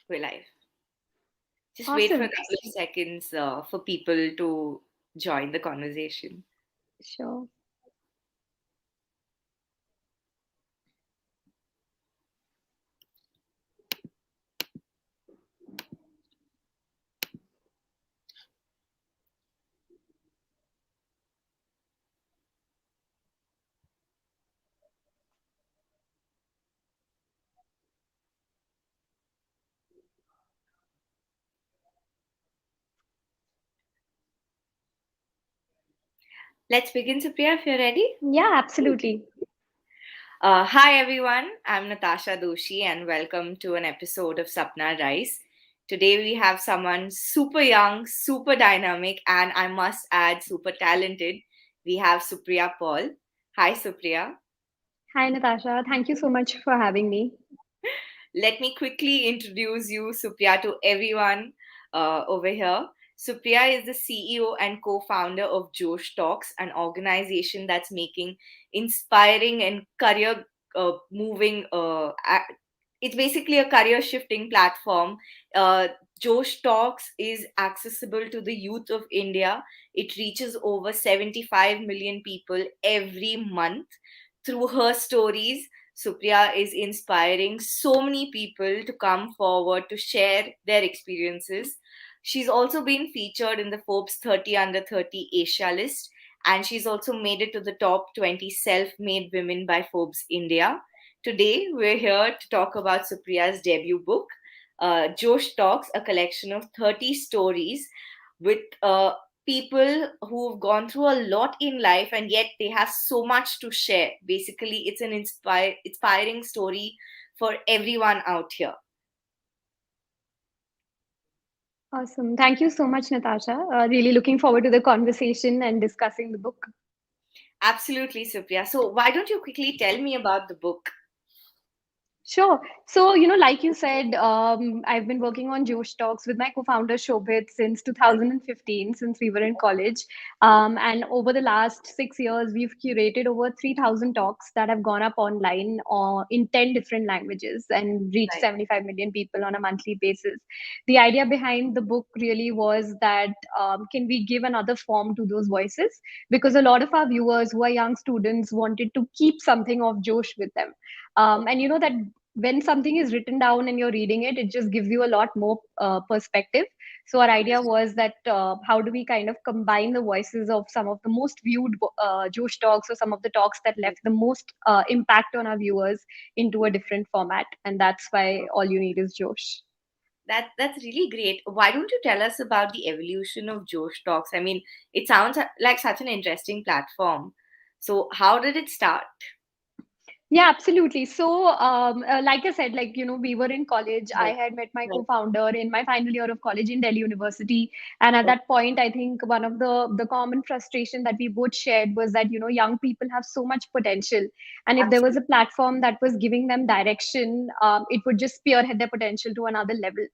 We're live. Just wait for a Awesome. couple of seconds for people to join the conversation. Sure. Let's begin, Supriya, if you're ready. Yeah, absolutely. Hi, everyone. I'm Natasha Doshi, and welcome to an episode of Sapna Rise. Today, we have someone super young, super dynamic, and I must add, super talented. We have Supriya Paul. Hi, Supriya. Hi, Natasha. Thank you so much for having me. Let me quickly introduce you, Supriya, to everyone over here. Supriya is the CEO and co founder of Josh Talks, an organization that's making inspiring and career moving. It's basically a career shifting platform. Josh Talks is accessible to the youth of India. It reaches over 75 million people every month. Through her stories, Supriya is inspiring so many people to come forward to share their experiences. She's also been featured in the Forbes 30 Under 30 Asia list, and she's also made it to the top 20 self made women by Forbes India. Today, we're here to talk about Supriya's debut book, Josh Talks, a collection of 30 stories with people who've gone through a lot in life and yet they have so much to share. Basically, it's an inspiring story for everyone out here. Awesome. Thank you so much, Natasha. Really looking forward to the conversation and discussing the book. Absolutely, Supriya. So, why don't you quickly tell me about the book? Sure. So, like you said, I've been working on Josh Talks with my co-founder Shobhit since 2015, since we were in college. And over the last 6 years, we've curated over 3,000 talks that have gone up online in 10 different languages and reached Right. 75 million people on a monthly basis. The idea behind the book really was that can we give another form to those voices? Because a lot of our viewers who are young students wanted to keep something of Josh with them. And you know that when something is written down and you're reading it, it just gives you a lot more perspective. So our idea was that how do we kind of combine the voices of some of the most viewed Josh talks or some of the talks that left the most impact on our viewers into a different format, and that's why all you need is Josh. That's really great. Why don't you tell us about the evolution of Josh Talks? I mean, it sounds like such an interesting platform. So, how did it start? Yeah, absolutely. So, like I said, we were in college. I Right. had met my Right. co-founder in my final year of college in Delhi University, and at that point, I think one of the common frustration that we both shared was that young people have so much potential, and if there was a Absolutely. platform that was giving them direction, it would just spearhead their potential to another level.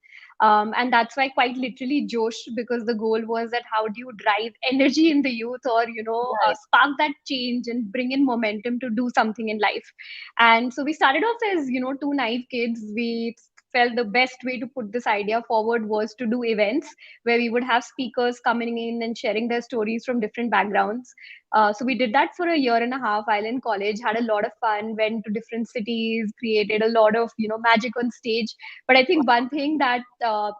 And that's why, quite literally, Josh, because the goal was that how do you drive energy in the youth, or Right. spark that change and bring in momentum to do something in life. And so we started off as, two naive kids. We felt the best way to put this idea forward was to do events where we would have speakers coming in and sharing their stories from different backgrounds. So we did that for a year and a half while in college, had a lot of fun, went to different cities, created a lot of, magic on stage. But I think one thing that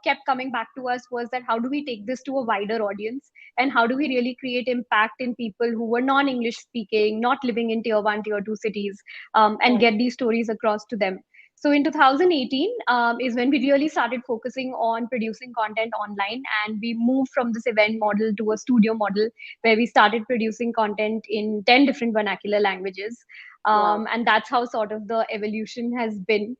kept coming back to us was that how do we take this to a wider audience? And how do we really create impact in people who were non-English speaking, not living in tier 1, tier 2 cities, and Right. get these stories across to them. So in 2018 is when we really started focusing on producing content online, and we moved from this event model to a studio model where we started producing content in 10 different vernacular languages. Wow. And that's how sort of the evolution has been.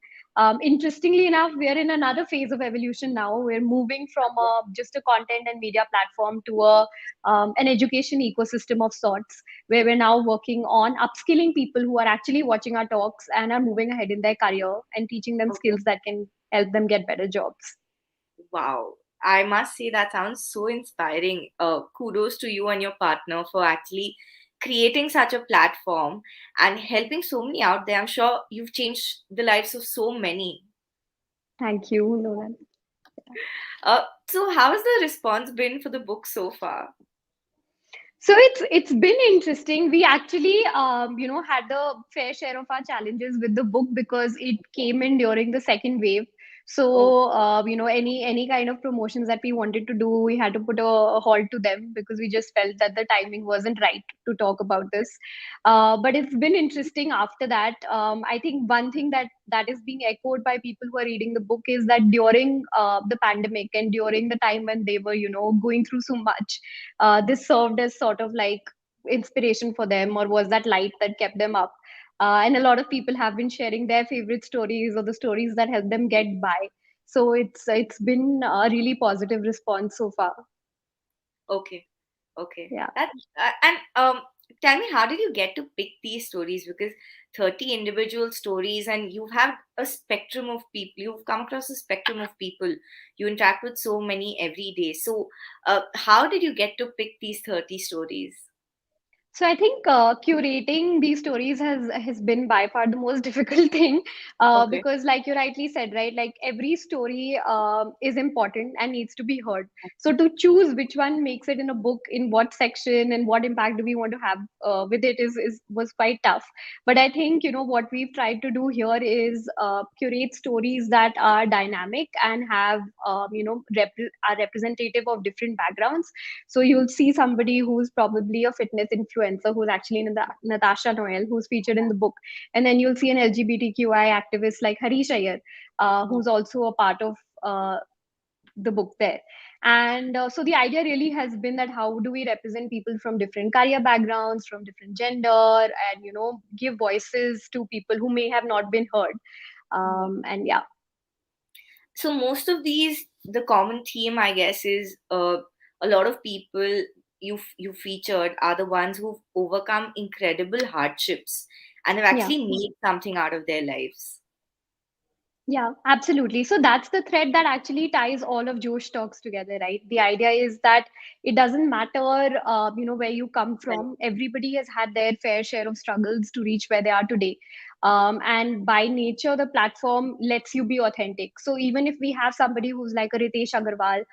Interestingly enough, we are in another phase of evolution now. We're moving from just a content and media platform to an education ecosystem of sorts, where we're now working on upskilling people who are actually watching our talks and are moving ahead in their career and teaching them Okay. skills that can help them get better jobs. Wow. I must say that sounds so inspiring. Kudos to you and your partner for actually creating such a platform and helping so many out there. I'm sure you've changed the lives of so many. Thank you, Nolan. So how has the response been for the book so far? So it's been interesting. We actually had a fair share of our challenges with the book because it came in during the second wave. Oh, So any kind of promotions that we wanted to do, we had to put a halt to them because we just felt that the timing wasn't right to talk about this. But it's been interesting after that. I think one thing that is being echoed by people who are reading the book is that during the pandemic and during the time when they were going through so much, this served as sort of like inspiration for them, or was that light that kept them up. And a lot of people have been sharing their favorite stories or the stories that help them get by. So it's been a really positive response so far. okay. Okay. Yeah. That and tell me, how did you get to pick these stories? Because 30 individual stories, and you have a spectrum of people. You've come across a spectrum of people. You interact with so many every day. So, how did you get to pick these 30 stories? So I think curating these stories has been by far the most difficult thing, Okay. because, like you rightly said, right, like every story is important and needs to be heard. So to choose which one makes it in a book, in what section, and what impact do we want to have with it is was quite tough. But I think what we've tried to do here is curate stories that are dynamic and have are representative of different backgrounds. So you'll see somebody who's probably a fitness influencer who's actually Natasha Noel, who's featured in the book. And then you'll see an LGBTQI activist like Harish, who's also a part of the book there. And so the idea really has been that how do we represent people from different career backgrounds, from different gender, and give voices to people who may have not been heard. And yeah. So most of these, the common theme, I guess, is a lot of people you featured are the ones who've overcome incredible hardships and have Yeah. actually made something out of their lives. Yeah, absolutely. So that's the thread that actually ties all of Josh talks together, right? The idea is that it doesn't matter, where you come Right. from. Everybody has had their fair share of struggles to reach where they are today. And by nature, the platform lets you be authentic. So even if we have somebody who's like a Ritesh Agarwal,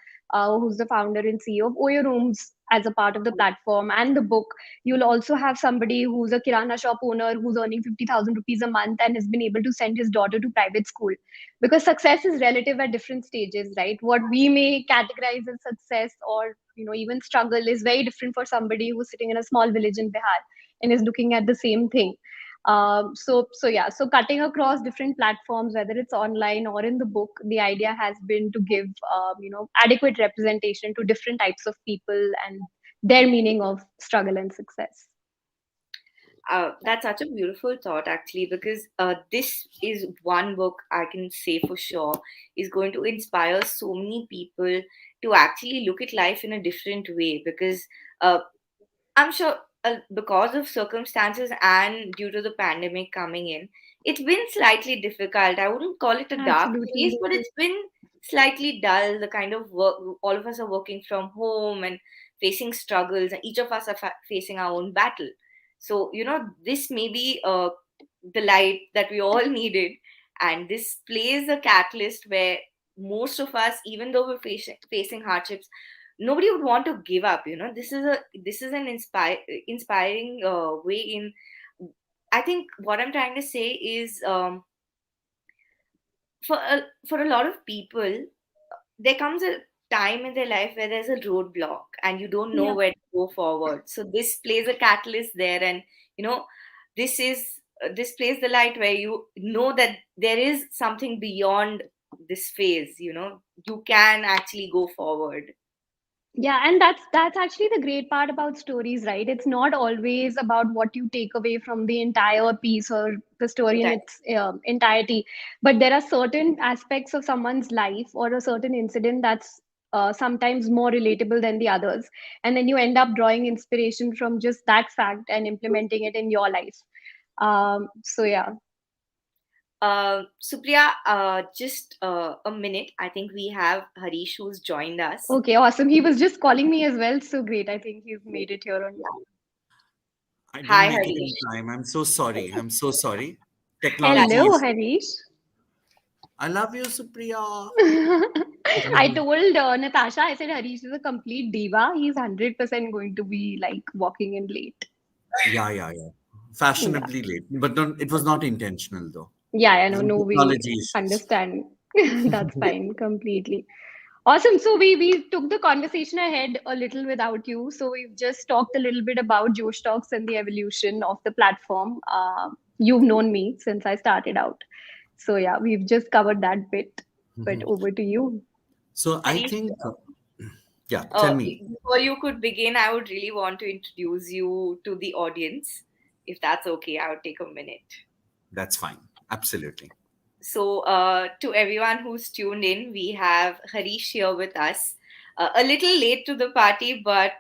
who's the founder and CEO of Oyo Rooms as a part of the platform and the book, you'll also have somebody who's a Kirana shop owner who's earning 50,000 rupees a month and has been able to send his daughter to private school, because success is relative at different stages, right? What we may categorize as success, or even struggle, is very different for somebody who's sitting in a small village in Bihar and is looking at the same thing. So yeah, so cutting across different platforms, whether it's online or in the book, the idea has been to give adequate representation to different types of people and their meaning of struggle and success. That's such a beautiful thought, actually, because this is one book I can say for sure is going to inspire so many people to actually look at life in a different way. Because I'm sure because of circumstances and due to the pandemic coming in, it's been slightly difficult. I wouldn't call it a dark phase, Absolutely. but it's been slightly dull. The kind of work, all of us are working from home and facing struggles, and each of us are facing our own battle. So, this may be the light that we all needed. And this plays a catalyst where most of us, even though we're facing hardships, nobody would want to give up. This is an inspiring way in. I think what I'm trying to say is, for a lot of people, there comes a time in their life where there's a roadblock and you don't know Yeah. where to go forward. So this plays a catalyst there, and you know this is this plays the light where you know that there is something beyond this phase. You can actually go forward. Yeah, and that's actually the great part about stories, right? It's not always about what you take away from the entire piece or the story in Right. its entirety, but there are certain aspects of someone's life or a certain incident that's sometimes more relatable than the others, and then you end up drawing inspiration from just that fact and implementing it in your life. So yeah. Supriya, just a minute. I think we have Harish who's joined us. Okay, awesome. He was just calling me as well, so great. I think he's made it here on time. I didn't Hi, make it on Harish. time. I'm so sorry. I'm so sorry. That's Technology Hello, is. Harish. I love you, Supriya. I told Natasha, I said Harish is a complete diva. He's 100% going to be like walking in late. Yeah, yeah, yeah. Yeah. Fashionably late, but it was not intentional though. Yeah, I It know. was No, we technology issues. understand. That's fine completely. Awesome. So we took the conversation ahead a little without you. So we've just talked a little bit about Josh Talks and the evolution of the platform. You've known me since I started out. So yeah, we've just covered that bit. But Mhm. over to you. So I Harish, think, yeah, tell me. before you could begin, I would really want to introduce you to the audience. If that's okay, I would take a minute. That's fine. Absolutely. So, to everyone who's tuned in, we have Harish here with us. A little late to the party, but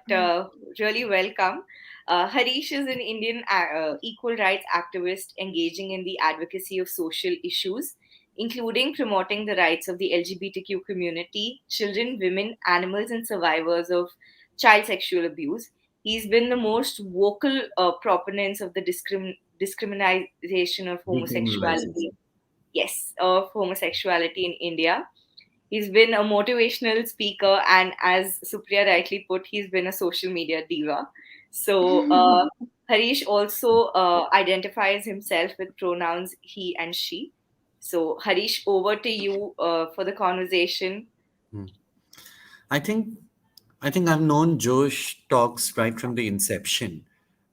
really welcome. Harish is an Indian equal rights activist engaging in the advocacy of social issues, including promoting the rights of the LGBTQ community, children, women, animals, and survivors of child sexual abuse. He's been the most vocal proponent of the discrimination of homosexuality, Decriminalization. yes, of homosexuality in India. He's been a motivational speaker, and as Supriya rightly put, he's been a social media diva. So, Harish also identifies himself with pronouns he and she. So, Harish, over to you for the conversation. Hmm. I think I think I've known Josh talks right from the inception,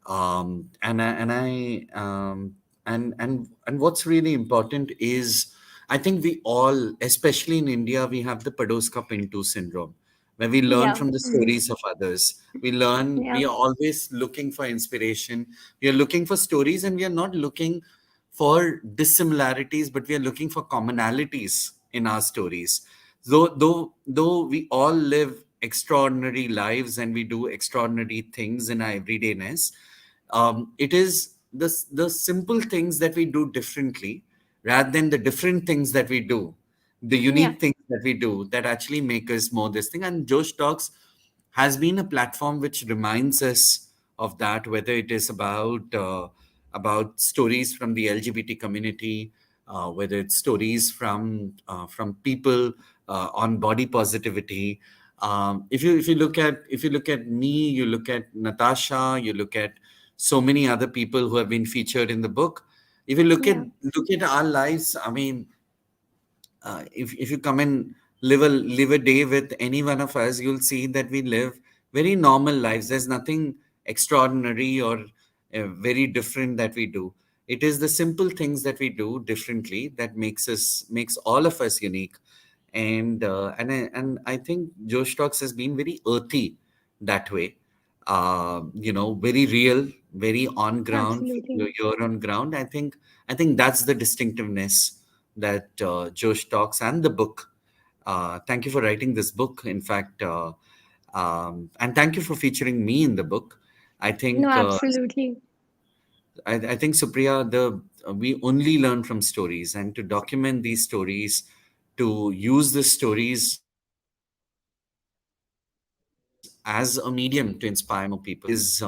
and I and what's really important is I think we all, especially in India, we have the Padoska Pinto syndrome, where we learn Yeah. from the stories of others. We learn. Yeah. We are always looking for inspiration. We are looking for stories, and we are not looking for dissimilarities, but we are looking for commonalities in our stories. Though we all live extraordinary lives and we do extraordinary things in our everydayness, it is the simple things that we do differently rather than the different things that we do, the Yeah. unique things that we do that actually make us more this thing. And Josh Talks has been a platform which reminds us of that, whether it is about stories from the LGBT community, whether it's stories from people on body positivity. If you look at me, you look at Natasha, you look at so many other people who have been featured in the book. If you Yeah. look at our lives, I mean, if you come and live a day with any one of us, you'll see that we live very normal lives. There's nothing extraordinary or very different that we do. It is the simple things that we do differently that makes all of us unique. And I think Josh Talks has been very earthy that way. Very real, very on ground. Absolutely. You're on ground. I think that's the distinctiveness that Josh Talks and the book. Thank you for writing this book. In fact, and thank you for featuring me in the book. I No, think absolutely. I think Supriya, the we only learn from stories, and to document these stories, to use the stories as a medium to inspire more people is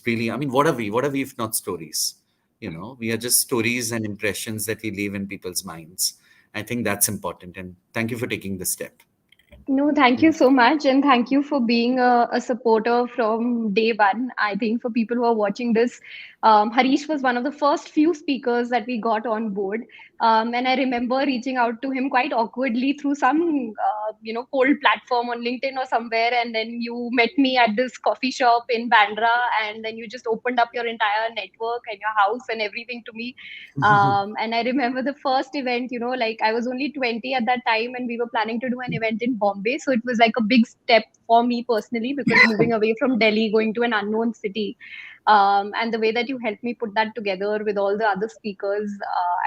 really. I mean, what are we? What are we if not stories? We are just stories and impressions that we leave in people's minds. I think that's important, and thank you for taking the step. No, thank you Mm. so much. And thank you for being a supporter from day one. I think for people who are watching this, Harish was one of the first few speakers that we got on board. And I remember reaching out to him quite awkwardly through some, cold platform on LinkedIn or somewhere. And then you met me at this coffee shop in Bandra. And then you just opened up your entire network and your house and everything to me. And I remember the first event, like I was only 20 at that time, and we were planning to do an event in Bombay. So it was like a big step for me personally because moving away from Delhi, going to an unknown city. And the way that you helped me put that together with all the other speakers,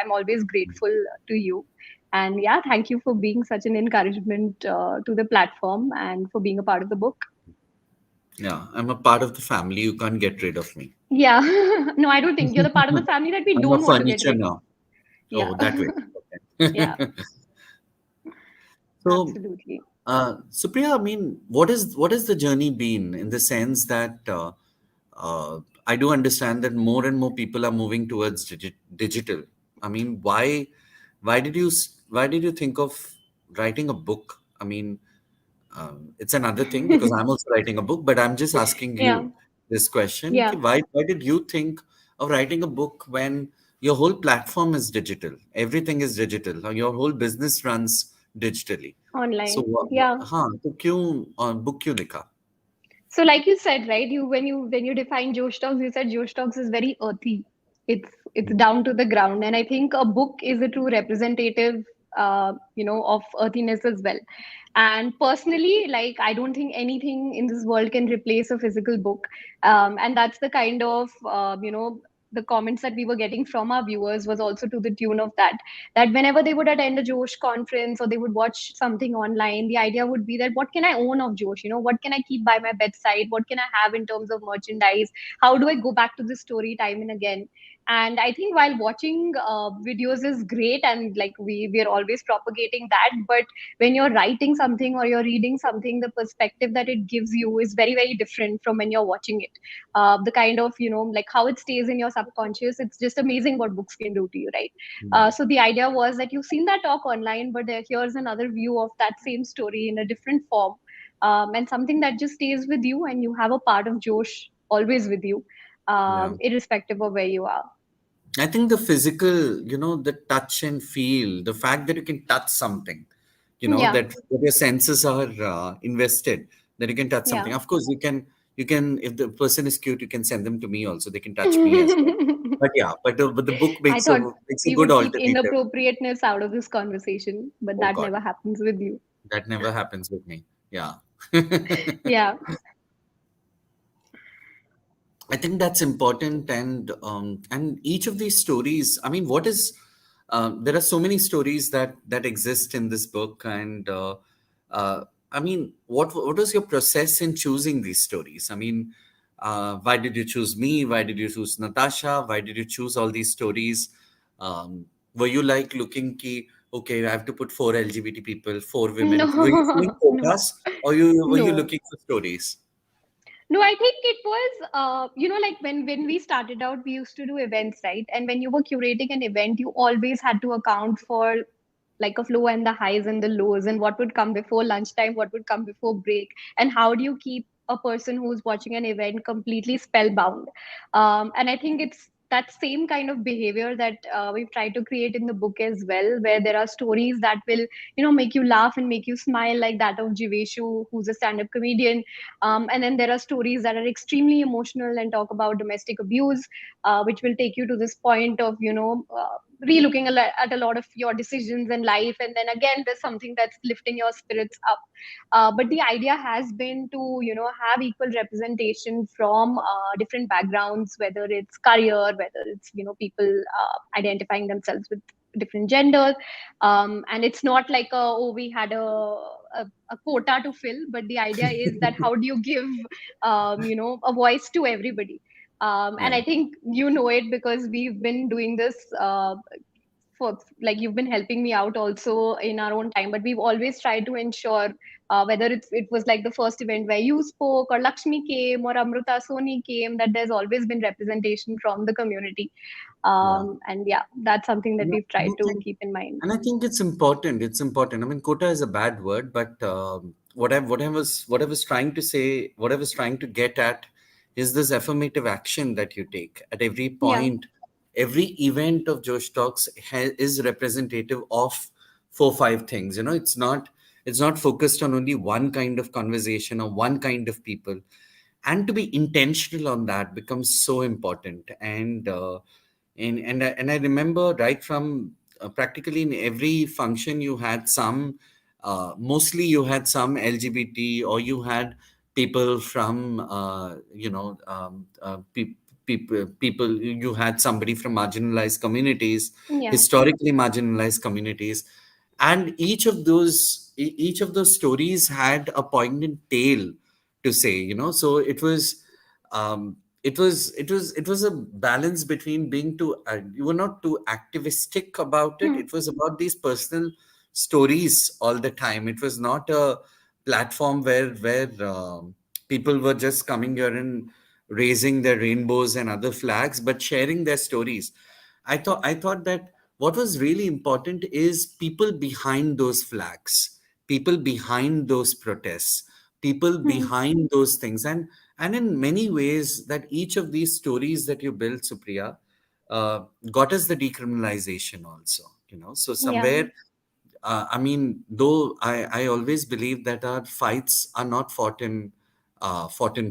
I'm always grateful to you. And yeah, thank you for being such an encouragement to the platform and for being a part of the book. Yeah, I'm a part of the family. You can't get rid of me. Yeah. No, I don't think you're the part of the family that we I'm a don't want to get furniture rid of. now. Yeah. Oh, that way. Yeah, Okay. So, absolutely. Supriya, I mean, what is the journey been in the sense that I do understand that more and more people are moving towards digital. I mean, why did you why did you think of writing a book? I mean, it's another thing because I'm also writing a book, but I'm just asking Yeah, you this question. yeah, Ki why did you think of writing a book when your whole platform is digital? Everything is digital. Your whole business runs digitally. So, online. Yeah. हाँ, तो क्यों book क्यों लिखा? So, like you said, right? When you define Josh Talks, you said Josh Talks is very earthy. It's down to the ground, and I think a book is a true representative, of earthiness as well. And personally, like I don't think anything in this world can replace a physical book. And that's the kind of the comments that we were getting from our viewers was also to the tune of that whenever they would attend a Josh conference or they would watch something online, the idea would be that what can I own of Josh? What can I keep by my bedside? What can I have in terms of merchandise? How do I go back to this story time and again? And I think while watching videos is great, and like we're always propagating that, but when you're writing something or you're reading something, the perspective that it gives you is very, very different from when you're watching it. The kind of, like how it stays in your subconscious, it's just amazing what books can do to you, right? Hmm. So the idea was that you've seen that talk online, but here's another view of that same story in a different form, and something that just stays with you, and you have a part of Josh always with you, Yeah. irrespective of where you are. I think the physical, the touch and feel, the fact that you can touch something, Yeah, that your senses are invested, that you can touch yeah. something. Of course, if the person is cute, you can send them to me also. They can touch me as well. But yeah, but the book I makes a thought makes a we good would keep alternative. inappropriateness out of this conversation, but Oh that God, never happens with you. that never happens with me. Yeah. Yeah, I think that's important, and each of these stories. I mean, what is there are so many stories that exist in this book, and uh, I mean, what was your process in choosing these stories? I mean, why did you choose me? Why did you choose Natasha? Why did you choose all these stories? Were you like looking key? Okay, I have to put four LGBT people, four women. Were you doing no, no, quotas, or were you no. looking for stories? No, I think it was, like when we started out, we used to do events, right? And when you were curating an event, you always had to account for like a flow and the highs and the lows, and what would come before lunchtime, what would come before break, and how do you keep a person who's watching an event completely spellbound. And I think it's that same kind of behavior that we've tried to create in the book as well, where there are stories that will make you laugh and make you smile, like that of Jiveshu, who's a stand-up comedian. And then there are stories that are extremely emotional and talk about domestic abuse, which will take you to this point of re-looking at a lot of your decisions in life, and then again there's something that's lifting your spirits up. But the idea has been to have equal representation from different backgrounds, whether it's career, whether it's people identifying themselves with different genders. And it's not like oh, we had a quota to fill, but the idea is that how do you give a voice to everybody. And Yeah. I think you know it because we've been doing this for, like, you've been helping me out also in our own time, but we've always tried to ensure, whether it was like the first event where you spoke or Lakshmi came or Amrita Soni came, that there's always been representation from the community. Yeah. And yeah, that's something that And we've tried I to think, keep in mind. and I think it's important. It's important. I mean, quota is a bad word, but what I was trying to say, what I was trying to get at, is this affirmative action that you take at every Yeah. point. Every event of Josh Talks is representative of four, five things. It's not focused on only one kind of conversation or one kind of people, and to be intentional on that becomes so important. And I remember right from practically in every function you had some, mostly you had some LGBT, or you had people from people, you had somebody from marginalized communities, Yeah. historically marginalized communities, and each of those stories had a poignant tale to say, so it was a balance between being too you were not too activistic about it. Hmm. It was about these personal stories all the time. It was not a platform where people were just coming here and raising their rainbows and other flags, but sharing their stories. I thought that what was really important is people behind those flags, people behind those protests, people Hmm. behind those things. And in many ways, that each of these stories that you built, Supriya, uh, got us the decriminalization also, so Yeah. somewhere, I mean, though I always believe that our fights are not fought in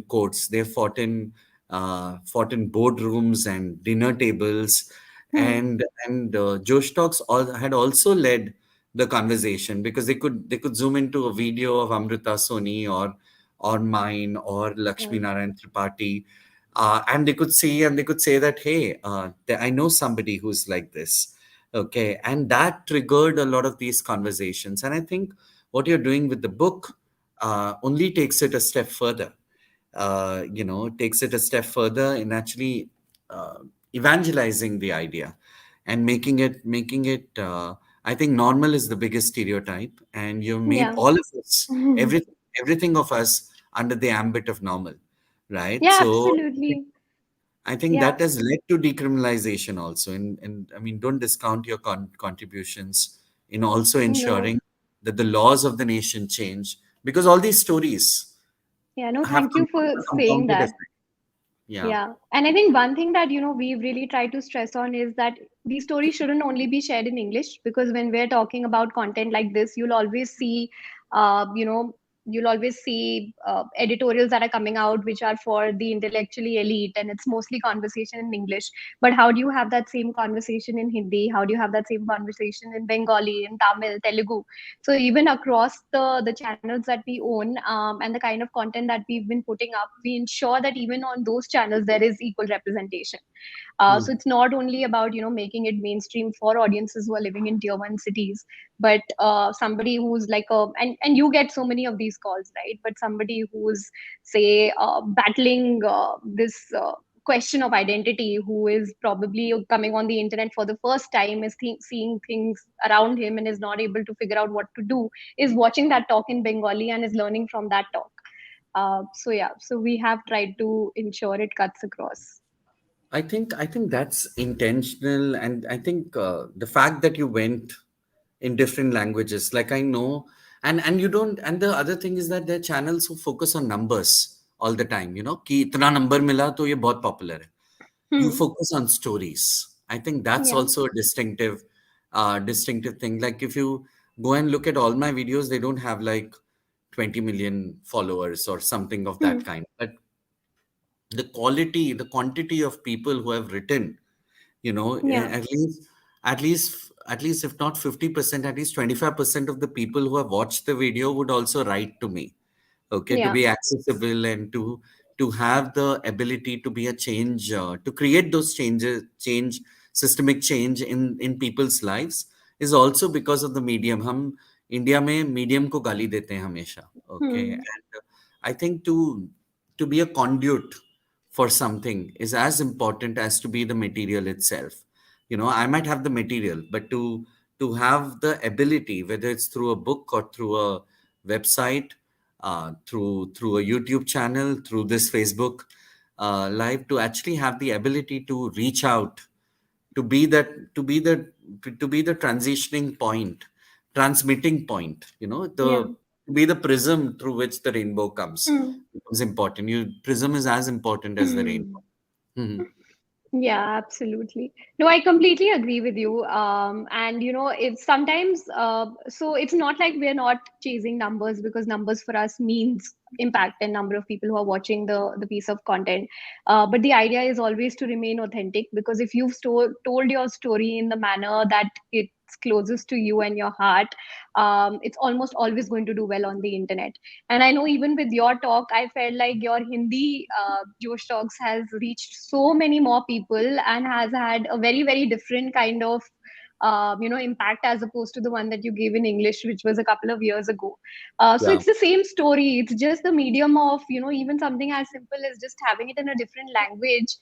courts. They're fought in boardrooms and dinner tables, Hmm. and Josh Talks had also led the conversation, because they could zoom into a video of Amrita Soni, or mine, or Lakshmi Right. Narayan Tripathi, and they could say that, hey, I know somebody who's like this. Okay, and that triggered a lot of these conversations. And I think what you're doing with the book only takes it a step further. Takes it a step further in actually uh, evangelizing the idea and making it. I think normal is the biggest stereotype, and you've made Yeah. all of us, everything of us, under the ambit of normal, right? Yeah, So absolutely. I think Yeah. that has led to decriminalization also. And I mean, don't discount your contributions in also No. ensuring that the laws of the nation change, because all these stories Yeah, no, have thank you for a saying compounded that. effect. Yeah. Yeah. And I think one thing that, we really try to stress on is that these stories shouldn't only be shared in English, because when we're talking about content like this, uh, you know, you'll always see editorials that are coming out which are for the intellectually elite, and it's mostly conversation in English. But how do you have that same conversation in Hindi? How do you have that same conversation in Bengali, in Tamil, Telugu? So even across the channels that we own, and the kind of content that we've been putting up, we ensure that even on those channels there is equal representation. So Hmm. it's not only about making it mainstream for audiences who are living in tier one cities, but somebody who's like a and you get so many of these calls, right? But somebody who's, say, battling this question of identity, who is probably coming on the internet for the first time, is seeing things around him and is not able to figure out what to do, is watching that talk in Bengali and is learning from that talk. So yeah, so we have tried to ensure it cuts across. I think that's intentional, and I think the fact that you went in different languages, like I know, and you don't. And the other thing is that there are channels who focus on numbers all the time. कि इतना number मिला तो ये बहुत popular है. You Hmm. focus on stories. I think that's Yeah. also a distinctive thing. Like, if you go and look at all my videos, they don't have like 20 million followers or something of Hmm. that kind. But the quantity of people who have written, Yeah. at least if not 50%, at least 25% of the people who have watched the video would also write to me, okay, to Yeah. be accessible, and to have the ability to be a change, to create those change, systemic change in people's lives, is also because of the medium. हम India में medium को गाली देते हैं हमेशा, okay, Hmm. and I think to be a conduit for something is as important as to be the material itself. I might have the material, but to have the ability, whether it's through a book or through a website, through a YouTube channel, through this Facebook live, to actually have the ability to reach out, to be that to be the transitioning point, transmitting point, Yeah. to be the prism through which the rainbow Hmm. becomes important. Prism is as important as the rainbow. Mhm. Yeah, absolutely. No, I completely agree with you. And it's sometimes so it's not like we're not chasing numbers, because numbers for us means impact and number of people who are watching the piece of content. But the idea is always to remain authentic, because if you've told your story in the manner that it's closest to you and your heart, it's almost always going to do well on the internet. And I know even with your talk, I felt like your Hindi Josh Talks has reached so many more people and has had a very, very different kind of impact as opposed to the one that you gave in English, which was a couple of years ago. So Yeah, it's the same story. It's just the medium of, even something as simple as just having it in a different language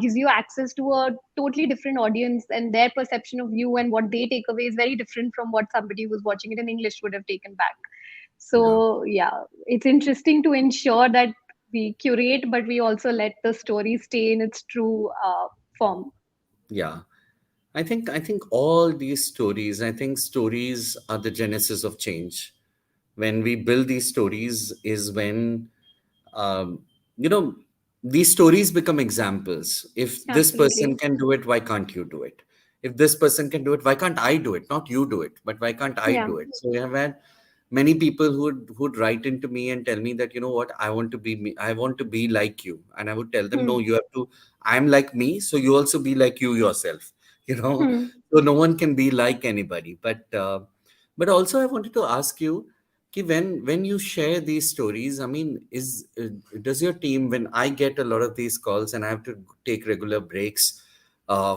gives you access to a totally different audience, and their perception of you and what they take away is very different from what somebody who's watching it in English would have taken back. yeah, So yeah, it's interesting to ensure that we curate, but we also let the story stay in its true form. yeah. I think all these stories, I think stories are the genesis of change. When we build these stories is when, um, you know, these stories become examples. If this person Absolutely. can do it, why can't you do it? If this person can do it, why can't I do it? Not you do it, but why can't I Yeah. do it? So we have had many people who'd write into me and tell me that, you know what, I want to be me, I want to be like you. And I would tell them, no, Hmm. you have to, I'm like me, so you also be like you yourself, you know. Hmm. So no one can be like anybody. But also I wanted to ask you, कि when you share these stories, I mean, does your team, when I get a lot of these calls and I have to take regular breaks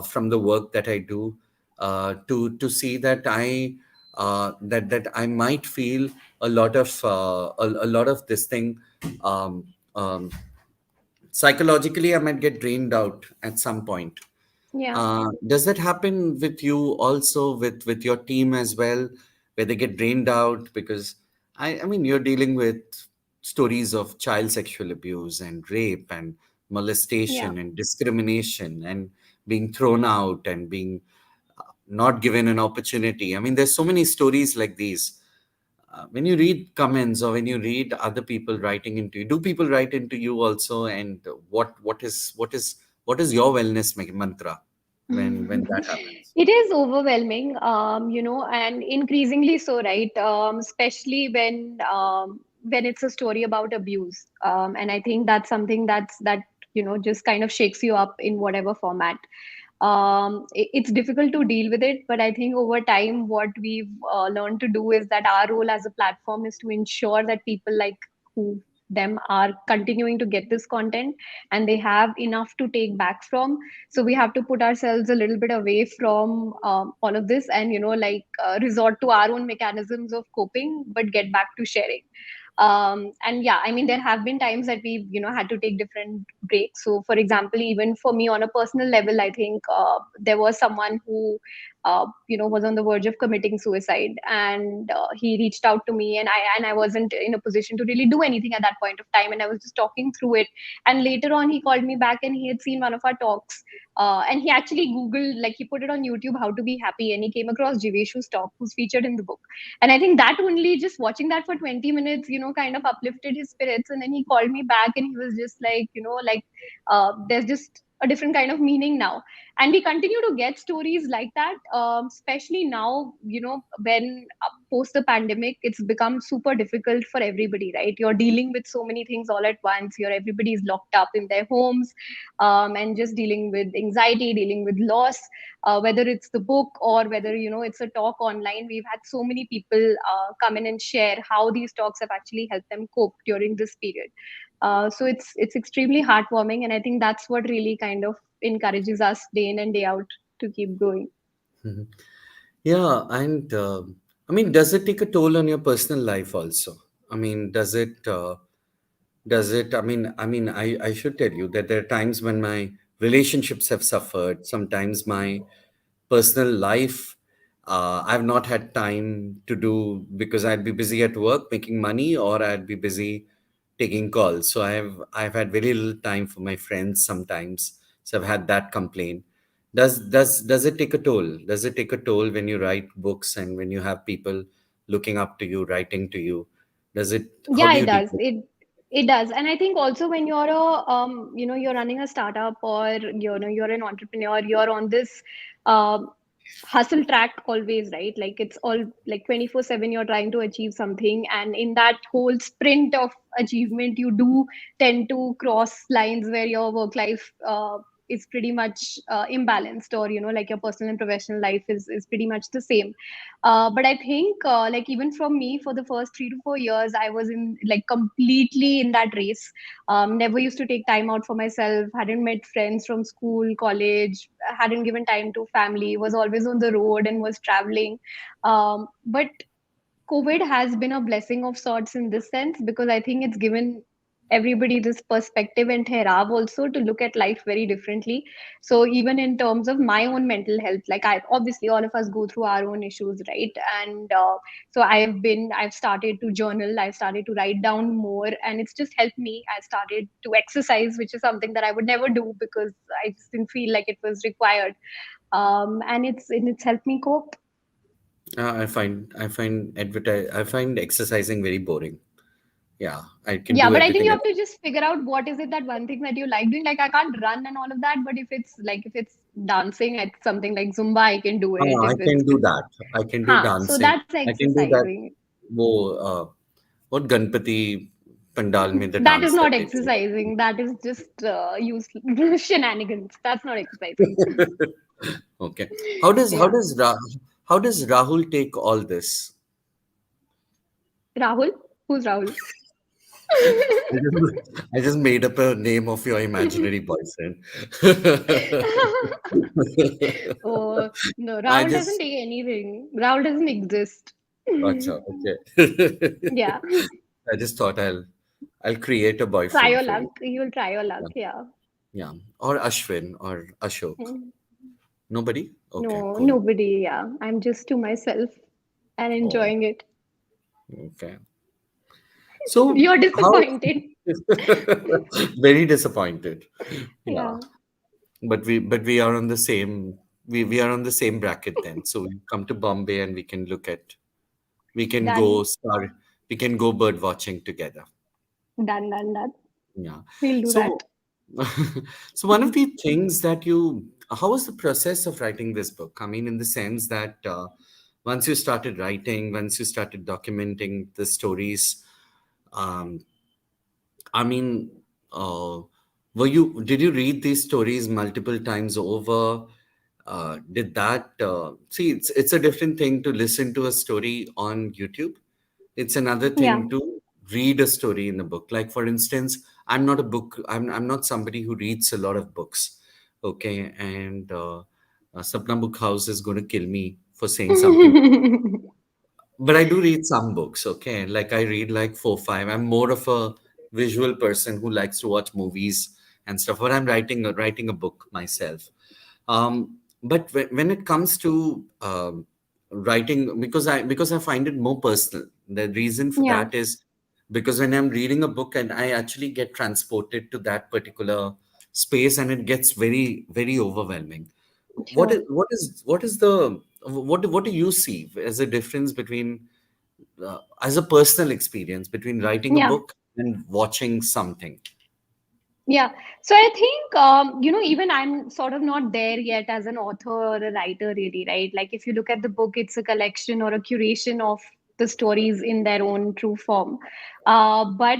from the work that I do, to see that I might feel a lot of a lot of this thing, um, um, psychologically I might get drained out at some point. Yeah. Does that happen with you also, with your team as well, where they get drained out? Because I mean, you're dealing with stories of child sexual abuse and rape and Yeah. molestation and discrimination and being thrown out and being not given an opportunity. I mean, there's so many stories like these. When you read comments or when you read other people writing into you, do people write into you also? And what is your wellness mantra when that happens? It is overwhelming, and increasingly so, right? Especially when it's a story about abuse, and I think that's something that just kind of shakes you up in whatever format. It's difficult to deal with it, but I think over time, what we've learned to do is that our role as a platform is to ensure that people like who them are continuing to get this content and they have enough to take back from. So we have to put ourselves a little bit away from all of this and resort to our own mechanisms of coping but get back to sharing. And yeah, I mean, there have been times that we've had to take different breaks. So for example, even for me on a personal level, I think there was someone who was on the verge of committing suicide, and he reached out to me, and I wasn't in a position to really do anything at that point of time, and I was just talking through it. And later on, he called me back, and he had seen one of our talks, and he actually Googled, like he put it on YouTube, how to be happy, and he came across Jiveshu's talk, who's featured in the book. And I think that only just watching that for 20 minutes, kind of uplifted his spirits. And then he called me back, and he was just like, there's just a different kind of meaning now. And we continue to get stories like that, especially now, when post the pandemic, it's become super difficult for everybody, right? You're dealing with so many things all at once. Everybody's locked up in their homes, and just dealing with anxiety, dealing with loss, whether it's the book or whether it's a talk online. We've had so many people come in and share how these talks have actually helped them cope during this period. So it's extremely heartwarming, and I think that's what really kind of encourages us day in and day out to keep going. Mhm. Yeah, and I mean, does it take a toll on your personal life also? I mean, does it? Does it? I should tell you that there are times when my relationships have suffered. Sometimes my personal life, I've not had time to do because I'd be busy at work making money, or I'd be busy taking calls. So I've had very little time for my friends sometimes. So I've had that complaint. Does it take a toll? Does it take a toll when you write books and when you have people looking up to you, writing to you? Does it? How Yeah, do it you deal does. with It does. And I think also when you're you're running a startup, or you're an entrepreneur, you're on this um hustle track always, right? Like it's all like 24/7 you're trying to achieve something, and in that whole sprint of achievement, you do tend to cross lines where your work life is pretty much imbalanced, or like your personal and professional life is pretty much the same. But I think, like even from me, for the first 3 to 4 years, I was in like completely in that race. Never used to take time out for myself. Hadn't met friends from school, college. Hadn't given time to family. Was always on the road and was traveling. But COVID has been a blessing of sorts in this sense, because I think it's given everybody this perspective and therav also to look at life very differently. So even in terms of my own mental health, like I obviously all of us go through our own issues, right? And so I've started to journal, I've started to write down more, and it's just helped me. I started to exercise, which is something that I would never do because I just didn't feel like it was required. And it's helped me cope. I find exercising very boring. Yeah, I can Yeah, do but I think everything you else. have to just figure out what is it, that one thing that you like doing. Like I can't run and all of that, but if it's dancing at something like Zumba, I can do it. I If can do it's that. I can do huh, so dancing. that's I can do that. exercising. वो what Ganpati pandal में the That is dance that not they do. exercising. That is just use shenanigans. That's not exercising. Okay. Yeah. How does Rahul take all this? Rahul? Who's Rahul? I just made up a name of your imaginary boyfriend. Oh, no, I Rahul doesn't just take anything. Rahul doesn't exist. Acha, okay. Yeah. I just thought I'll create a Try boyfriend your for luck. you. You will try your luck. Yeah. Yeah. Yeah. Or Ashwin or Ashok. Mm. Nobody? Okay, No, cool. nobody. Yeah. I'm just to myself and Oh, enjoying it. okay. So You're how disappointed. very disappointed. Yeah. Yeah. But we are on the same we are on the same bracket then. So we come to Bombay and we can Done. go star we can go bird watching together. Done, done, done. Yeah. We'll do So that. so one of the things that how was the process of writing this book? I mean, in the sense that once you started writing, once you started documenting the stories, um, I mean, uh, did you read these stories multiple times over? Did that, see, it's a different thing to listen to a story on YouTube. It's another Yeah. thing to read a story in a book. Like, for instance, I'm not somebody who reads a lot of books. Okay. And, Sapna Book House is going to kill me for saying something, but I do read some books, okay? Like I read like four, five. I'm more of a visual person who likes to watch movies and stuff. But I'm writing a book myself. But when it comes to writing, because I find it more personal. The reason for Yeah. that is because when I'm reading a book and I actually get transported to that particular space, and it gets very, very overwhelming. Sure. What do you see as a difference between as a personal experience between writing a Yeah. book and watching something? Yeah. So I think, even I'm sort of not there yet as an author or a writer, really, right? Like if you look at the book, it's a collection or a curation of the stories in their own true form. But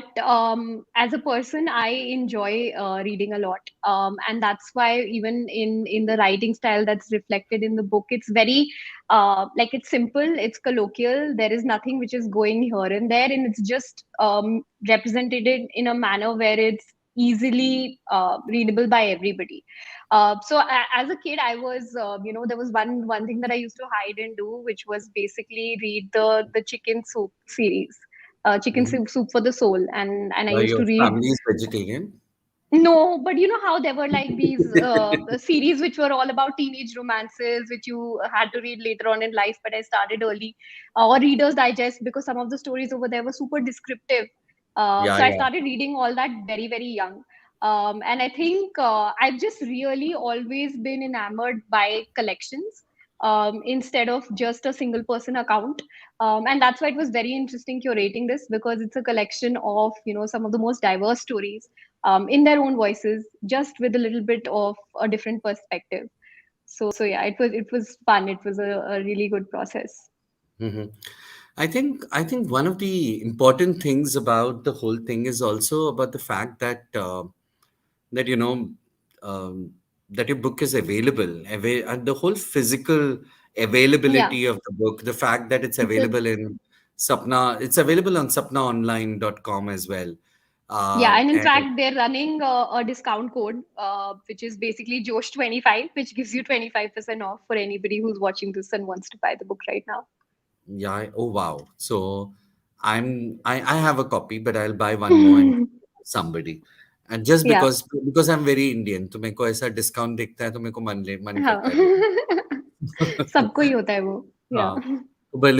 as a person, I enjoy reading a lot. And that's why even in the writing style that's reflected in the book, it's very, like it's simple, it's colloquial. There is nothing which is going here and there, and it's just represented in a manner where it's easily readable by everybody. As a kid, I was, there was one thing that I used to hide and do, which was basically read the chicken soup series, chicken Mhm. soup for the soul, and I used Your to read. family is vegetarian? No, but you know how there were like these series which were all about teenage romances, which you had to read later on in life. But I started early, or Reader's Digest, because some of the stories over there were super descriptive. Yeah, So I yeah. started reading all that very, very young. And I think I've just really always been enamored by collections instead of just a single person account. And that's why it was very interesting curating this, because it's a collection of, some of the most diverse stories in their own voices, just with a little bit of a different perspective. So yeah, it was fun. It was a really good process. Hmm. I think one of the important things about the whole thing is also about the fact that that um, that your book is and the whole physical Yeah, availability of the book, the fact that it's it's a available in Sapna, it's available on sapnaonline.com as well. yeah, and in And fact, they're running a discount code, which is basically Josh 25, which gives you 25% off for anybody who's watching this and wants to buy the book right now. yeah, oh wow. So I have a copy, but I'll buy one more and somebody. And just Yeah. because I'm very Indian, तो मेरे को ऐसा discount दिखता है तो मेरे को मन हाँ. करता है लेने सबको ही होता है वो. हाँ. Yeah. But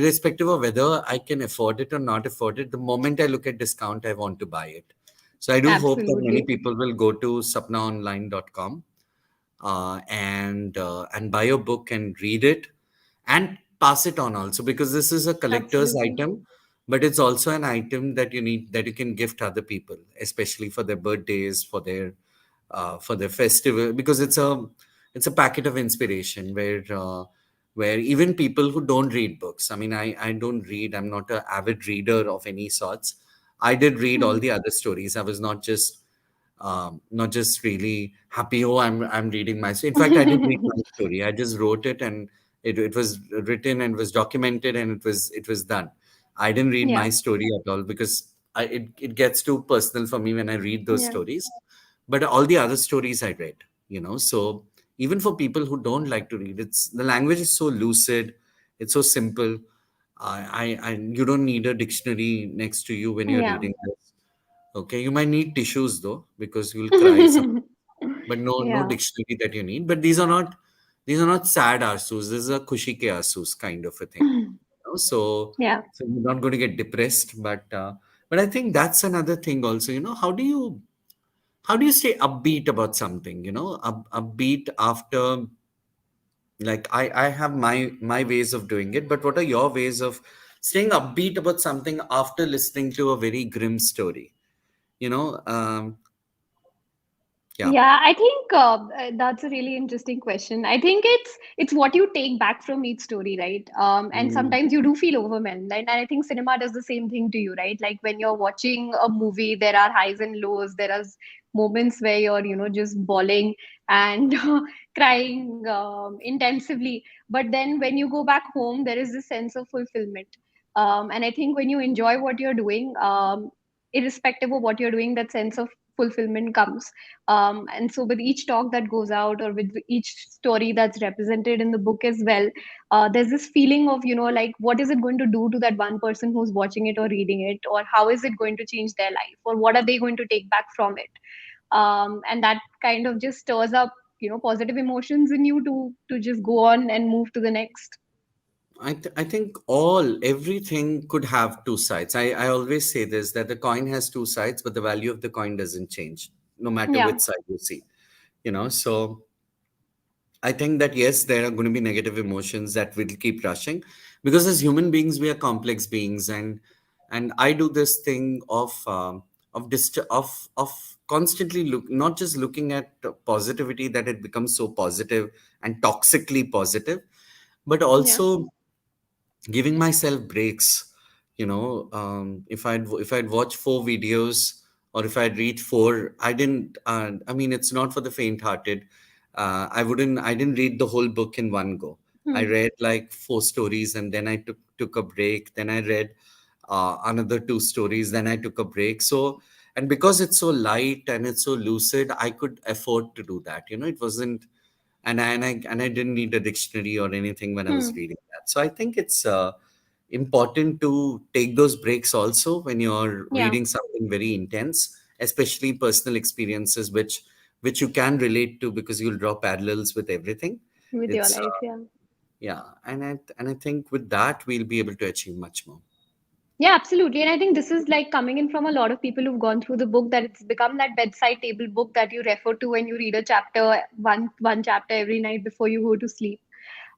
irrespective of whether I can afford it or not afford it, the moment I look at discount, I want to buy it. So I do hope that many Absolutely. people will go to sapnaonline.com and buy a book and read it and pass it on also, because this is a collector's Absolutely. item, but it's also an item that you need, that you can gift other people, especially for their birthdays, for their festival, because it's a packet of inspiration where even people who don't read books, I mean, I don't read, I'm not an avid reader of any sorts. I did read all Hmm. the other stories. I was not just really happy, oh, I'm reading my story. In fact, I didn't read my story. I just wrote it, and it was written and was documented, and it was done. I didn't read Yeah. my story at all, because it gets too personal for me when I read those Yeah. stories. But all the other stories I read, so even for people who don't like to read, it's the language is so lucid, it's so simple. You don't need a dictionary next to you when you're Yeah. reading this. Okay, you might need tissues though, because you'll cry some, but no Yeah. dictionary that you need. But these are not sad arsus. This is a khushi ke arsus kind of a thing. So Yeah. you're not going to get depressed, but I think that's another thing also. How do you stay upbeat about something? Upbeat after, like, I have my ways of doing it, but what are your ways of staying upbeat about something after listening to a very grim story? You know, yeah. Yeah, I think that's a really interesting question. I think it's what you take back from each story, right? And Mm, sometimes you do feel overwhelmed, and I think cinema does the same thing to you, right? Like when you're watching a movie, there are highs and lows. There are moments where you're, just bawling and crying intensively. But then when you go back home, there is this sense of fulfillment. And I think when you enjoy what you're doing, irrespective of what you're doing, that sense of fulfillment comes. And so with each talk that goes out, or with each story that's represented in the book as well, there's this feeling of, like, what is it going to do to that one person who's watching it or reading it, or how is it going to change their life, or what are they going to take back from it? And that kind of just stirs up, positive emotions in you to just go on and move to the next. I think everything could have two sides. I always say this, that the coin has two sides, but the value of the coin doesn't change no matter Yeah. which side you see. So I think that yes, there are going to be negative emotions that will keep rushing, because as human beings, we are complex beings, and I do this thing of constantly not just looking at positivity, that it becomes so positive and toxically positive, but Yeah. also giving myself breaks. If I'd watch four videos, or if I'd read four, I mean, it's not for the faint hearted. I didn't read the whole book in one go. I Hmm. read like four stories, and then I took a break, then I read another two stories, then I took a break. So, and because it's so light and it's so lucid, I could afford to do that. It wasn't, and I didn't need a dictionary or anything when I was Hmm. reading that. So I think it's important to take those breaks also when you're Yeah. reading something very intense, especially personal experiences, which you can relate to, because you'll draw parallels with everything. With your It's life. Yeah. Yeah, and I think with that we'll be able to achieve much more. Yeah, absolutely. And I think this is like coming in from a lot of people who've gone through the book, that it's become that bedside table book that you refer to when you read a chapter, one chapter every night before you go to sleep.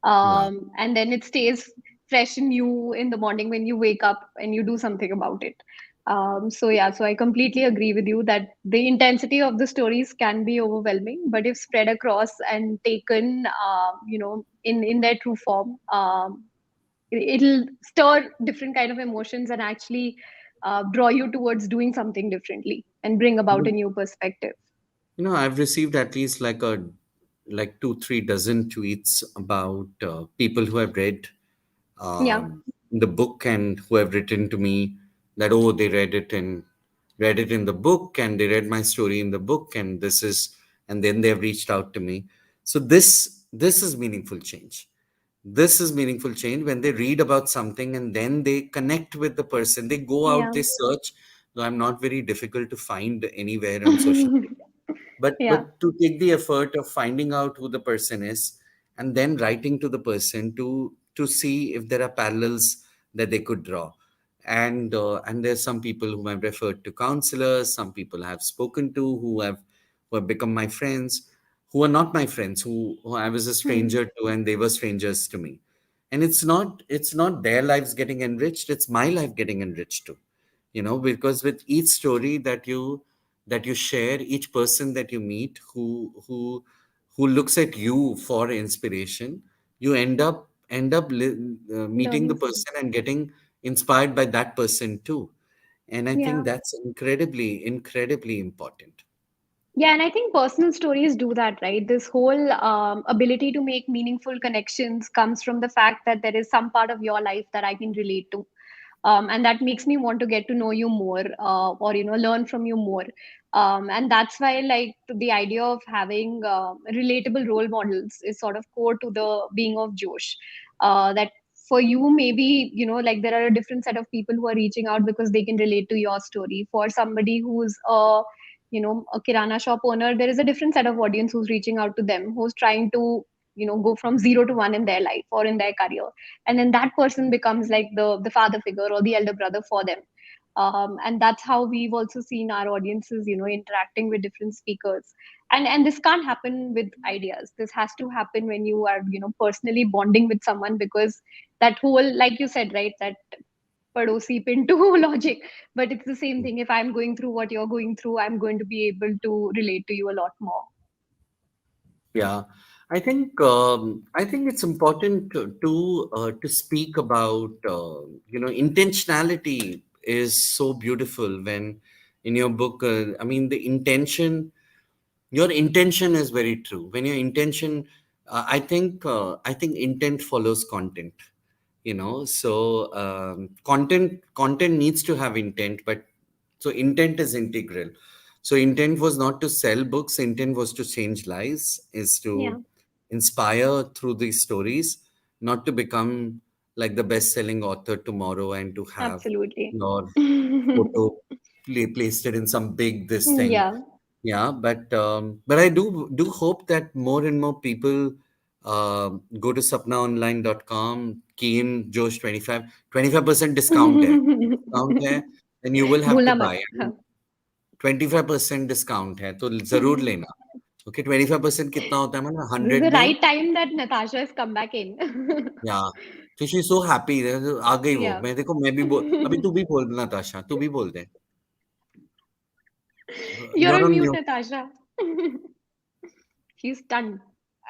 Yeah. And then it stays fresh in you in the morning when you wake up and you do something about it. So yeah, so I completely agree with you that the intensity of the stories can be overwhelming, but if spread across and taken, in their true form, it'll stir different kind of emotions and actually draw you towards doing something differently and bring about a new perspective. I've received at least like 2-3 dozen tweets about people who have read Yeah. the book, and who have written to me that, oh, they read it in the book, and they read my story in the book, and then they have reached out to me. So this is meaningful change. This is meaningful change when they read about something and then they connect with the person. They go out, Yeah. they search. Though I'm not very difficult to find anywhere on social media, but Yeah. but to take the effort of finding out who the person is, and then writing to the person to see if there are parallels that they could draw. And there's some people whom I've referred to counselors, some people I have spoken to who have become my friends, who are not my friends, who I was a Hmm. stranger to, and they were strangers to me. And it's not their lives getting enriched, it's my life getting enriched too. Because with each story that you share, each person that you meet who looks at you for inspiration, you end up meeting the Learning. person and getting inspired by that person too. And I Yeah. think that's incredibly, incredibly important. Yeah, and I think personal stories do that, right? This whole ability to make meaningful connections comes from the fact that there is some part of your life that I can relate to. And that makes me want to get to know you more, or learn from you more. And that's why, like, the idea of having relatable role models is sort of core to the being of Josh. That for you, maybe, like, there are a different set of people who are reaching out because they can relate to your story. For somebody who's a kirana shop owner, there is a different set of audience who's reaching out to them, who's trying to go from 0 to 1 in their life or in their career. And then that person becomes like the father figure or the elder brother for them. And that's how we've also seen our audiences interacting with different speakers. And this can't happen with ideas. This has to happen when you are personally bonding with someone, because that whole, like you said, right, that padosi pinto logic. But it's the same thing. If I'm going through what you're going through, I'm going to be able to relate to you a lot more. Yeah, I think it's important to speak about intentionality is so beautiful when in your book. I mean, your intention is very true. When your intention, I think intent follows content. So content needs to have intent, but so intent is integral. So intent was not to sell books, intent was to change lives, is Yeah, to inspire through these stories, not to become like the best selling author tomorrow and to have absolutely. your photo placed it in some big this thing. Yeah. Yeah, but I do hope that more and more people go to sapnaonline.com, key in Josh 25% discount है. Discount है, then you will have to भूलना buy. मत. I हाँ. mean, 25% discount है तो जरूर लेना. Okay, 25% कितना होता है मतलब This is 100 the में. right time that Natasha has come back in. Yeah. So she's so happy. आ गई वो. Yeah. मैं भी बोल. अभी तू भी बोल नाताशा. तू भी बोल दे. You're You're on on mute, mute. Natasha. She's stunned.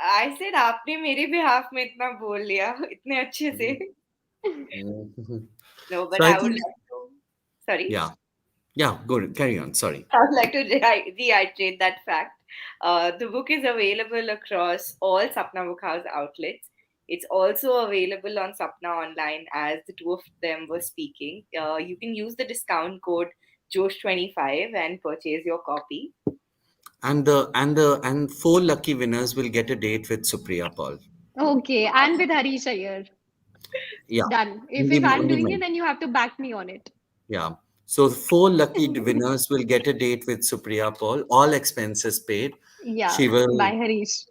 I said आपने मेरे behalf में इतना बोल लिया इतने अच्छे से. Mhm. No, So but I I would think, like to. Sorry. yeah, yeah, go carry on. Sorry. I would like to reiterate that fact. The book is available across all Sapna Book House outlets. It's also available on Sapna Online as the two of them were speaking. You can use the discount code Josh25 and purchase your copy. And four lucky winners will get a date with Supriya Paul. Okay, and with Harish here. Yeah, Done. If only I'm only doing it, men. then you have to back me on it. Yeah. So four lucky winners will get a date with Supriya Paul, all expenses paid. Yeah, She will, bye Harish.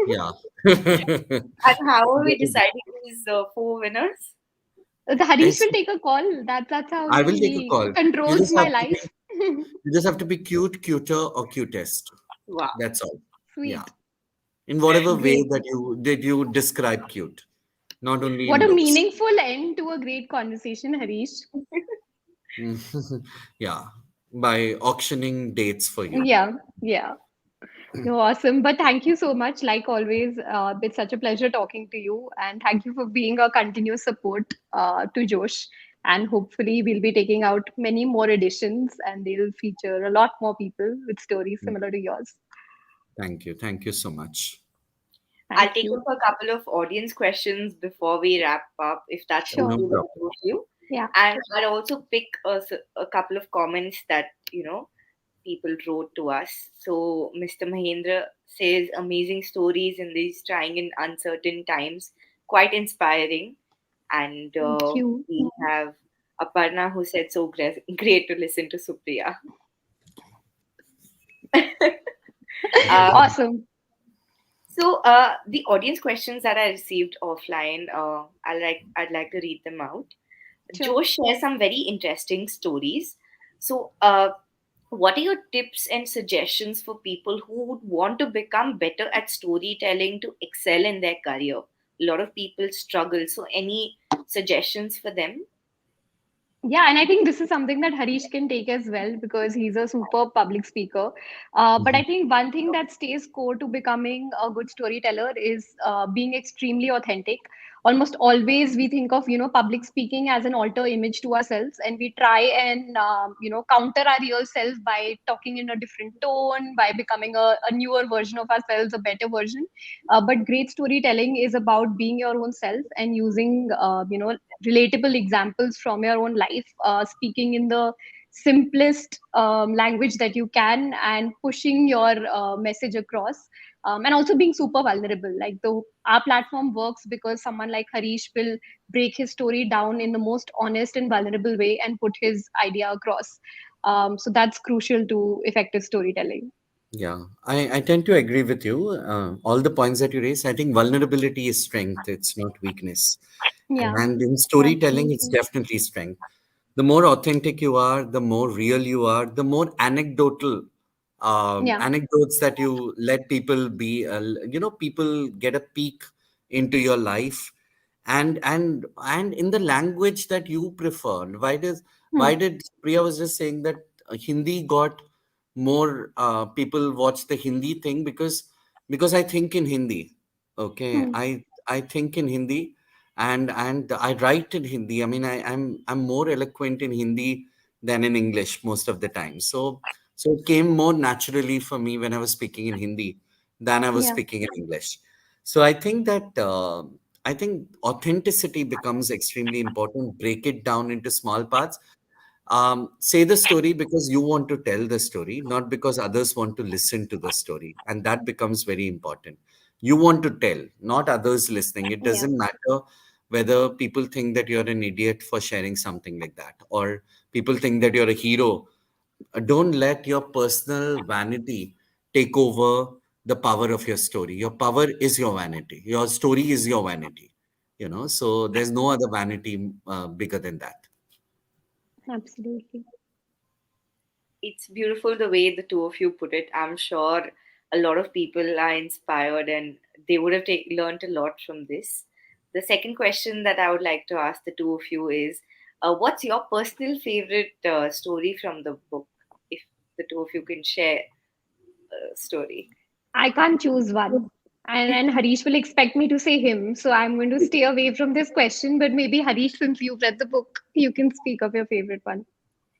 yeah. And how are we deciding these four winners? The Harish It's- will take a call. That's how I will take a he call. You controls just my have to be, life. you just have to be cute, cuter, or cutest. Wow. That's all. Yeah. Sweet. In whatever way Great. that you describe cute, not only What in a looks. meaningful end to a great conversation, Harish. Yeah, by auctioning dates for you. Yeah, yeah. You're awesome. But thank you so much. Like always, it's such a pleasure talking to you. And thank you for being a continuous support to Josh. And hopefully, we'll be taking out many more editions and they'll feature a lot more people with stories similar to yours. Thank you so much. I'll Thank take you. up a couple of audience questions before we wrap up, if that's okay Sure. No with problem. both of you. Yeah. And I'll also pick a couple of comments that, people wrote to us. So Mr. Mahendra says amazing stories in these trying and uncertain times, quite inspiring. And Thank you. we have Aparna who said so great to listen to Supriya. uh, Awesome. so the audience questions that I received offline, I'd like to read them out. Sure. Joe shares some very interesting stories. So What are your tips and suggestions for people who would want to become better at storytelling to excel in their career? A lot of people struggle. So, any suggestions for them? Yeah, and I think this is something that Harish can take as well because he's a super public speaker. But I Mhm. think one thing that stays core to becoming a good storyteller is being extremely authentic. Almost always we think of, public speaking as an alter image to ourselves, and we try and, counter our real self by talking in a different tone, by becoming a newer version of ourselves, a better version. But great storytelling is about being your own self and using, relatable examples from your own life, speaking in the simplest language that you can, and pushing your message across, and also being super vulnerable. Like the our platform works because someone like Harish will break his story down in the most honest and vulnerable way and put his idea across. So that's crucial to effective storytelling. Yeah, I tend to agree with you. All the points that you raise, I think vulnerability is strength, it's not weakness. Yeah, And in storytelling, it's absolutely. definitely strength. The more authentic you are, the more real you are, the more anecdotal Yeah. anecdotes that you let people be, people get a peek into your life, and in the language that you prefer. Hmm. Why did Priya was just saying that Hindi got more people watch the Hindi thing? Because I think in Hindi. Okay, Hmm. I think in Hindi, and I write in Hindi. I mean, I'm more eloquent in Hindi than in English most of the time. So it came more naturally for me when I was speaking in Hindi than I was Yeah. speaking in English. So I think authenticity becomes extremely important. Break it down into small parts. Say the story because you want to tell the story, not because others want to listen to the story, and that becomes very important. You want to tell, not others listening. It Yeah. doesn't matter whether people think that you're an idiot for sharing something like that, or people think that you're a hero. Don't let your personal vanity take over the power of your story. Your power is your vanity. Your story is your vanity. So there's no other vanity bigger than that. Absolutely. It's beautiful the way the two of you put it. I'm sure a lot of people are inspired and they would have learned a lot from this. The second question that I would like to ask the two of you is, what's your personal favorite story from the book? If the two of you can share a story. I can't choose one. And Harish will expect me to say him. So I'm going to stay away from this question. But maybe Harish, since you've read the book, you can speak of your favorite one.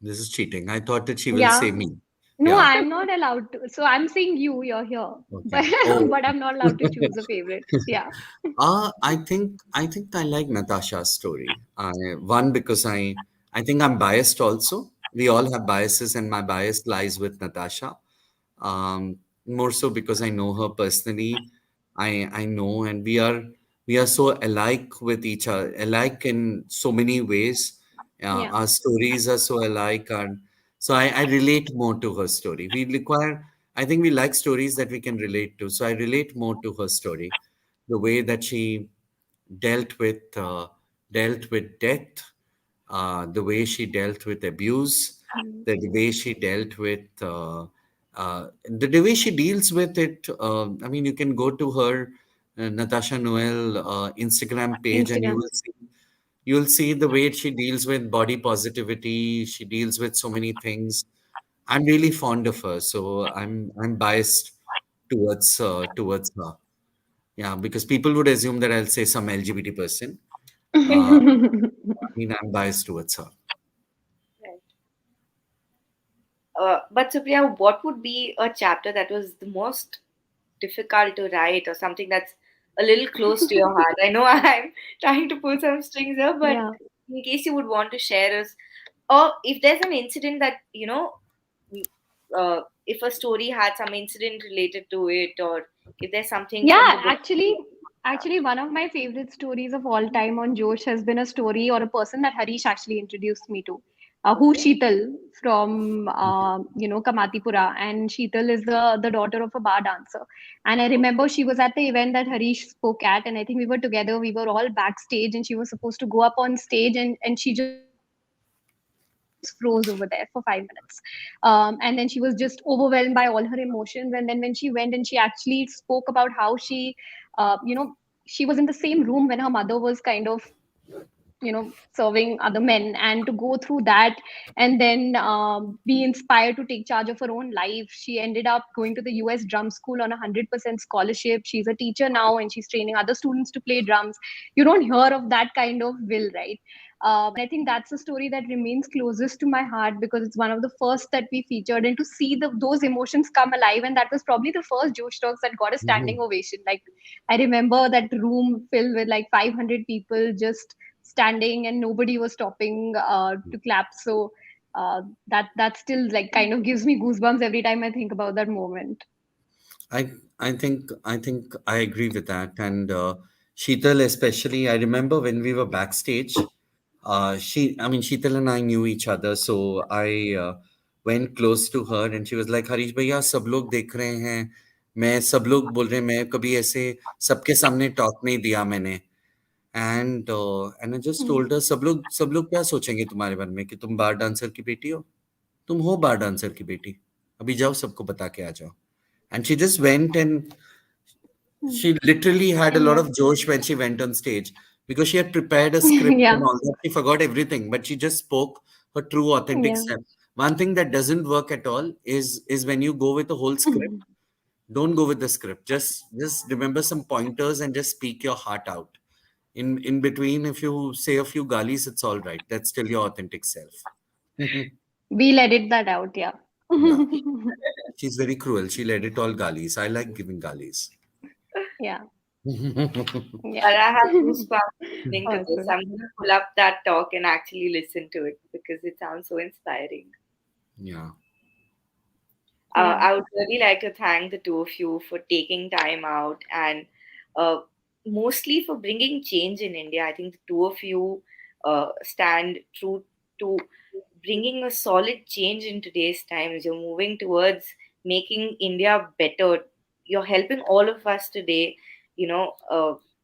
This is cheating. I thought that she will say Yeah. me. No, Yeah. I'm not allowed to. So I'm saying you're here. But Okay. Oh. but I'm not allowed to choose a favorite. Yeah. I think I like Natasha's story. One because I think I'm biased also. We all have biases, and my bias lies with Natasha. More so because I know her personally. I know, and we are so alike with each other, alike in so many ways. Yeah. Our stories are so alike, and so I relate more to her story. I think we like stories that we can relate to. So I relate more to her story, the way that she dealt with uh, dealt with death, the way she dealt with abuse, Mm. the way she dealt with the way she deals with it. I mean, you can go to her Natasha Noel Instagram page, and Instagram. you'll see the way she deals with body positivity. She deals with so many things. I'm really fond of her, so I'm biased towards her. Yeah, because people would assume that I'll say some LGBT person. Uh, I mean, I'm biased towards her. Right. But Supriya, what would be a chapter that was the most difficult to write, or something that's a little close to your heart? I know I'm trying to pull some strings here, but Yeah. in case you would want to share us, or if there's an incident that if a story had some incident related to it, or if there's something from the Yeah, book. actually, one of my favorite stories of all time on Josh has been a story or a person that Harish actually introduced me to. Who's Okay. Sheetal from Kamatipura, and Sheetal is the daughter of a bar dancer. And I Okay. remember she was at the event that Harish spoke at, and I think we were together. We were all backstage, and she was supposed to go up on stage, and she just just froze over there for 5 minutes. And then she was just overwhelmed by all her emotions. And then when she went and she actually spoke about how she, she was in the same room when her mother was kind of serving other men, and to go through that and then be inspired to take charge of her own life. She ended up going to the US drum school on a 100% scholarship. She's a teacher now and she's training other students to play drums. You don't hear of that kind of will, right? And I think that's a story that remains closest to my heart because it's one of the first that we featured, and to see those emotions come alive. And that was probably the first Josh Talks that got a standing Mhm. ovation. Like, I remember that room filled with like 500 people just standing, and nobody was stopping to clap. So that still like kind of gives me goosebumps every time I think about that moment. I I think I agree with that. And Sheetal especially, I remember when we were backstage, Sheetal and I knew each other, so I went close to her and she was like, Harish भैया सब लोग देख रहे हैं, मैं सब लोग बोल रहे हैं, मैं कभी ऐसे सबके सामने टॉक नहीं दिया मैंने. And I just Hmm. told her, सब लोग क्या सोचेंगे तुम्हारे बारे में, कि तुम बार डांसर की बेटी हो, तुम हो बार डांसर की बेटी, अभी जाओ सबको बता के आ जाओ. And she just went, and Hmm. she literally had a lot Yeah. of josh when she went on stage, because she had prepared a script Yeah. and all that. She forgot everything, but she just spoke her true, authentic Yeah. self. One thing that doesn't work at all is when you go with a whole script. Don't go with the script. Just remember some pointers and just speak your heart out. In between, if you say a few galis, it's all right. That's still your authentic self. We'll edit that out. Yeah. Yeah, she's very cruel. She'll edit all galis. I like giving galis. Yeah. Yeah. But I have goosebumps listening to this. Awesome. I'm going to pull up that talk and actually listen to it because it sounds so inspiring. Yeah. Yeah. I would really like to thank the two of you for taking time out and uh, mostly for bringing change in India. I think the two of you stand true to bringing a solid change in today's times. You're moving towards making India better. You're helping all of us today, you know,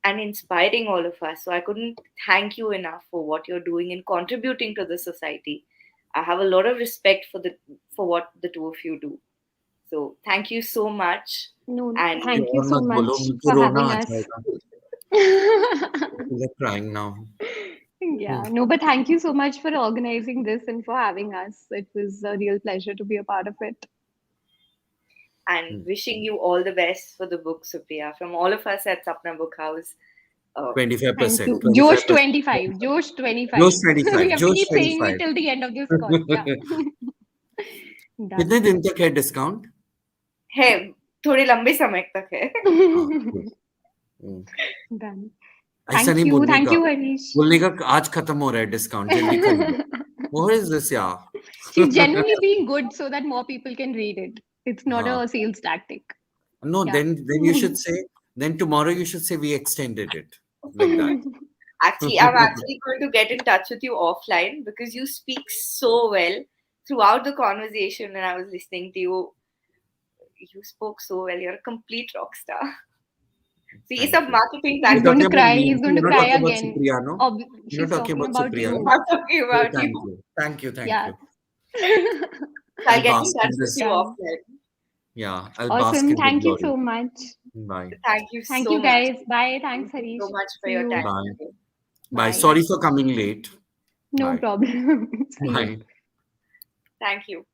and inspiring all of us. So I couldn't thank you enough for what you're doing and contributing to the society. I have a lot of respect for what the two of you do. So thank you so much. No, And ये thank you और so मत बोलो, much मुझे for रोना having आ us. जाएगा. I feel like crying now. Yeah, Hmm. no, but thank you so much for organizing this and for having us. It was a real pleasure to be a part of it. wishing you all the best for the book, Supriya. From all of us at Sapna Book House. Uh, Thank 25%, you. Josh 25%. 25. Josh 25. Josh We 25, have to Josh keep saying it 25. till the end of this call. Yeah. कितने Done. दिन तक है discount? है थोड़े लंबे समय तक है. हाँ, good. हम्म. Done. ऐसा नहीं Thank you. बोलने Thank का, you, Harish. बोलने का आज खत्म हो रहा है डिस्काउंट, जल्दी खरीदो. What is this, यार? She's genuinely being good so that more people can read it. It's not हाँ. a sales tactic. No, Yeah. then you should say, then tomorrow you should say we extended it like that. Actually, I'm actually going to get in touch with you offline because you speak so well throughout the conversation. And I was listening to you. You spoke so well. You're a complete rock star. So ये Thank सब you. marketing He's You're going tactics. to talking about cry. me. He's going You're to not cry talking about again. Supriya, no? You're not She's talking talking about about Supriya. I'm you. not talking Oh, about thank you. you. Thank you. Thank Yeah. you. So I'll I'll get in bask touch in with you this. Done. offline. Yeah, I'll bask Awesome. in the Thank you glory. so much. Bye. Thank you Thank so you, much. guys. Bye. Thank Thanks, you so Harish. much for See your you. time Bye. today. Bye. Bye. Sorry for coming late. No Bye. problem. See you. Bye. Thank you.